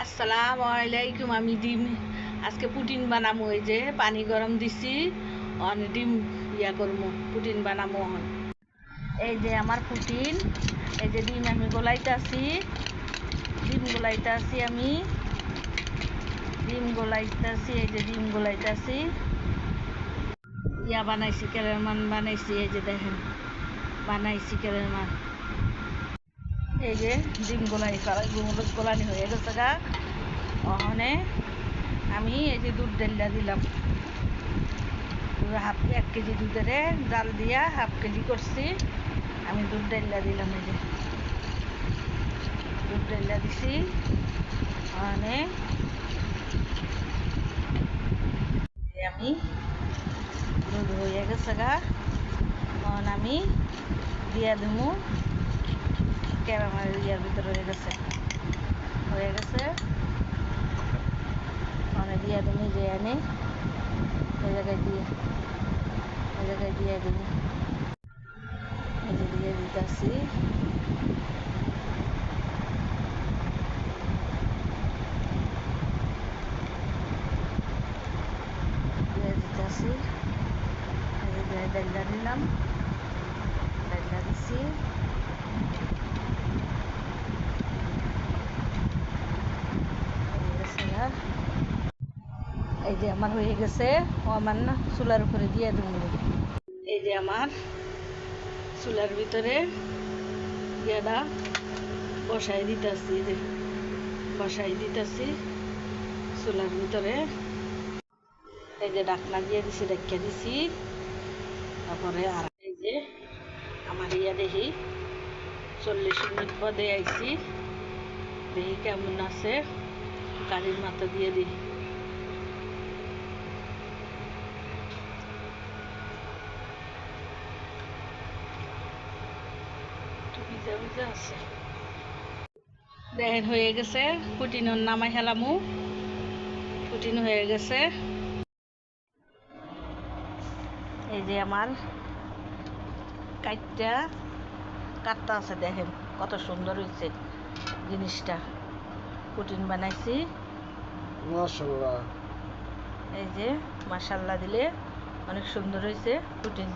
আসসালামু আলাইকুম। আমি ডিম আজকে পুটিন বানামো। এই যে পানি গরম দিছি, ডিম করবো, পুটিন বানামো। এই যে আমার পুটিন, এই যে ডিম আমি গোলাইতেছি, আমি ডিম গোলাইতেছি, এই যে ডিম গোলাইতেছি। বানাইছি, কেলেরমান বানাইছি, এই যে দেখেন বানাইছি কেলেরমান। এই যে ডিম গোলানি হয়ে গেছে গা। ওখানে আমি এই যে দুধ ঢেলা দিলাম, 1 কেজি দুধের জাল দিয়া 1/2 কেজি করছি। আমি দুধ ঢেলা দিলাম, এই যে দুধ ঢেলা দিছি। ওখানে আমি দুধ হয়ে গেছে গা। তখন আমি দিয়া দেবো ক্যারামেল ভিতরে হয়ে গেছে মানে দিয়া দেবো। যে এনে এই জায়গায় দিয়ে দেবো, এই যে দিয়ে দিতেছি। ডাইলা দিলাম, ডাইলা দিছি। এই যে আমার হয়ে গেছে। আমার না চুলার উপরে দিয়ে দেবো। এই যে আমার চুলার ভিতরে ইয়েটা বসাই দিতেছি, যে বসাই দিতেছি চুলার ভিতরে। এই যে ঢাকনা দিয়ে দিছি, রেখে দিছি। তারপরে আর এই যে আমার দেখি 40 মিনিট পদে আইছি, দেখি কেমন আছে। গাড়ির মাথা দিয়ে দিই। আছে দেখেন হয়ে গেছে। পুটিনের নামাই হেলামু, পুটিন হয়ে গেছে। এই যে আমার কাটটা আছে, দেখেন কত সুন্দর হয়েছে জিনিসটা। পুটিন বানাইছি, মাশাআল্লাহ। এই যে মাশাআল্লাহ দিলে অনেক সুন্দর হয়েছে পুটিন।